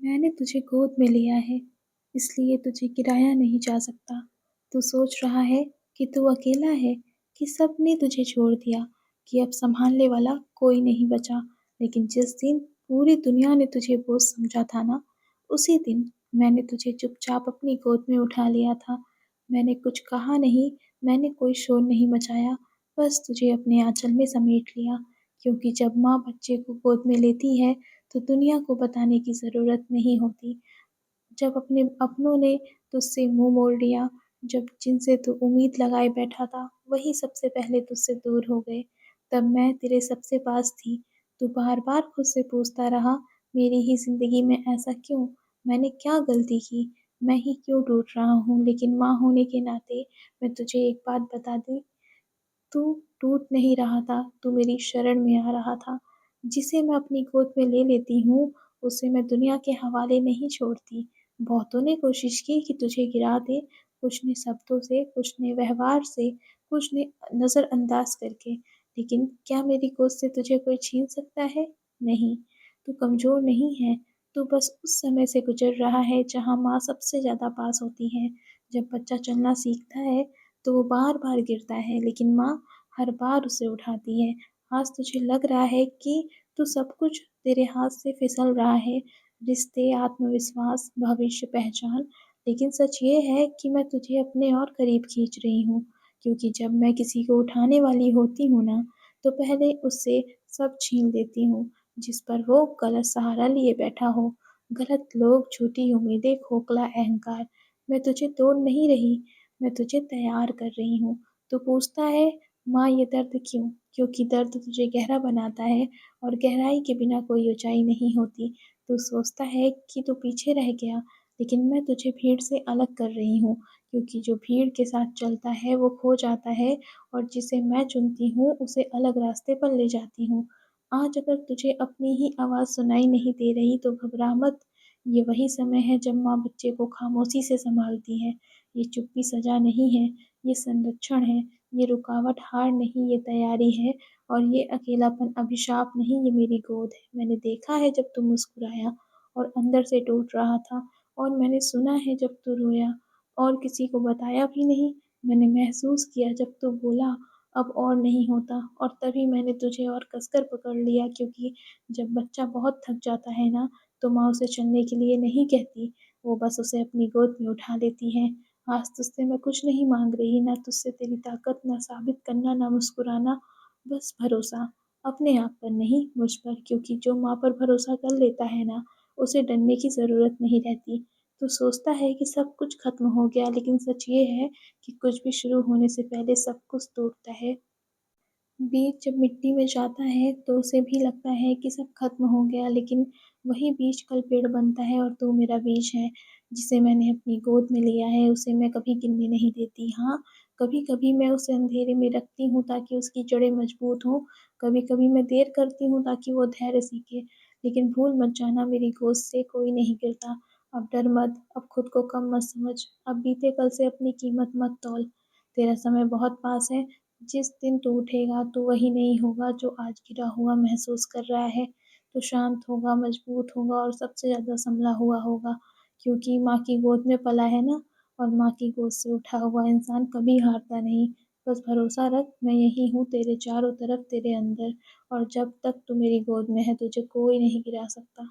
मैंने तुझे गोद में लिया है, इसलिए तुझे गिराया नहीं जा सकता। तू सोच रहा है कि तू अकेला है, कि सबने तुझे छोड़ दिया, कि अब संभालने वाला कोई नहीं बचा। लेकिन जिस दिन पूरी दुनिया ने तुझे बोझ समझा था ना, उसी दिन मैंने तुझे चुपचाप अपनी गोद में उठा लिया था। मैंने कुछ कहा नहीं, मैंने कोई शोर नहीं मचाया, बस तुझे अपने आंचल में समेट लिया। क्योंकि जब माँ बच्चे को गोद में लेती है, तो दुनिया को बताने की ज़रूरत नहीं होती। जब अपने अपनों ने तुझसे मुँह मोड़ लिया, जब जिनसे तू उम्मीद लगाए बैठा था, वही सबसे पहले तुझसे दूर हो गए, तब मैं तेरे सबसे पास थी। तू बार-बार खुद से पूछता रहा, मेरी ही ज़िंदगी में ऐसा क्यों? मैंने क्या गलती की? मैं ही क्यों टूट रहा हूँ? लेकिन माँ होने के नाते मैं तुझे एक बात बता दूँ, तू टूट नहीं रहा था, तू मेरी शरण में आ रहा था। जिसे मैं अपनी गोद में ले लेती हूँ, उसे मैं दुनिया के हवाले नहीं छोड़ती। बहुतों ने कोशिश की कि तुझे गिरा दें, कुछ ने शब्दों से, कुछ ने व्यवहार से, कुछ ने नज़रअंदाज करके। लेकिन क्या मेरी गोद से तुझे कोई छीन सकता है? नहीं, तू कमज़ोर नहीं है, तू बस उस समय से गुज़र रहा है जहाँ माँ सबसे ज़्यादा पास होती है। जब बच्चा चलना सीखता है, तो वो बार-बार गिरता है, लेकिन माँ हर बार उसे उठाती है। आज तुझे लग रहा है कि तू सब कुछ तेरे हाथ से फिसल रहा है, रिश्ते, आत्मविश्वास, भविष्य, पहचान। लेकिन सच ये है कि मैं तुझे अपने और करीब खींच रही हूँ, क्योंकि जब मैं किसी को उठाने वाली होती हूँ ना, तो पहले उससे सब छीन लेती हूँ, जिस पर वो गलत सहारा लिए बैठा हो। गलत लोग, झूठी उम्मीदें, खोखला अहंकार। मैं तुझे तोड़ नहीं रही, मैं तुझे तैयार कर रही हूँ। तू पूछता है, माँ ये दर्द क्यों? क्योंकि दर्द तुझे गहरा बनाता है, और गहराई के बिना कोई ऊँचाई नहीं होती। तू सोचता है कि तू पीछे रह गया, लेकिन मैं तुझे भीड़ से अलग कर रही हूँ, क्योंकि जो भीड़ के साथ चलता है वो खो जाता है, और जिसे मैं चुनती हूँ उसे अलग रास्ते पर ले जाती हूँ। आज अगर तुझे अपनी ही आवाज़ सुनाई नहीं दे रही तो घबरा मत। ये वही समय है जब माँ बच्चे को खामोशी से सँभालती है। ये चुप्पी सज़ा नहीं है, ये संरक्षण है। ये रुकावट हार नहीं, ये तैयारी है। और ये अकेलापन अभिशाप नहीं, ये मेरी गोद है। मैंने देखा है जब तू मुस्कुराया और अंदर से टूट रहा था, और मैंने सुना है जब तू रोया और किसी को बताया भी नहीं। मैंने महसूस किया जब तू बोला, अब और नहीं होता, और तभी मैंने तुझे और कसकर पकड़ लिया, क्योंकि जब बच्चा बहुत थक जाता है ना, तो माँ उसे चलने के लिए नहीं कहती, वो बस उसे अपनी गोद में उठा लेती है। आज तुझसे मैं कुछ नहीं माँग रही, ना तुझसे तेरी ताकत, ना साबित करना, ना मुस्कुराना, बस भरोसा। अपने आप पर नहीं, मुझ पर, क्योंकि जो माँ पर भरोसा कर लेता है ना, उसे डरने की ज़रूरत नहीं रहती। तो सोचता है कि सब कुछ खत्म हो गया, लेकिन सच ये है कि कुछ भी शुरू होने से पहले सब कुछ टूटता है। बीज जब मिट्टी में जाता है तो उसे भी लगता है कि सब खत्म हो गया, लेकिन वही बीज कल पेड़ बनता है, और तू मेरा बीज है, जिसे मैंने अपनी गोद में लिया है। उसे मैं कभी गिरने नहीं देती। हाँ, कभी-कभी मैं उसे अंधेरे में रखती हूँ ताकि उसकी जड़ें मजबूत हों, कभी-कभी मैं देर करती हूँ ताकि वो धैर्य सीखे। लेकिन भूल मत जाना, मेरी गोद से कोई नहीं गिरता। अब डर मत, अब खुद को कम मत समझ, अब बीते कल से अपनी कीमत मत तौल। तेरा समय बहुत पास है। जिस दिन तू उठेगा तो वही नहीं होगा जो आज गिरा हुआ महसूस कर रहा है। तू शांत होगा, मजबूत होगा, और सबसे ज़्यादा संभला हुआ होगा, क्योंकि माँ की गोद में पला है ना, और माँ की गोद से उठा हुआ इंसान कभी हारता नहीं। बस भरोसा रख, मैं यही हूँ तेरे चारों तरफ, तेरे अंदर, और जब तक तू मेरी गोद में है तुझे कोई नहीं गिरा सकता।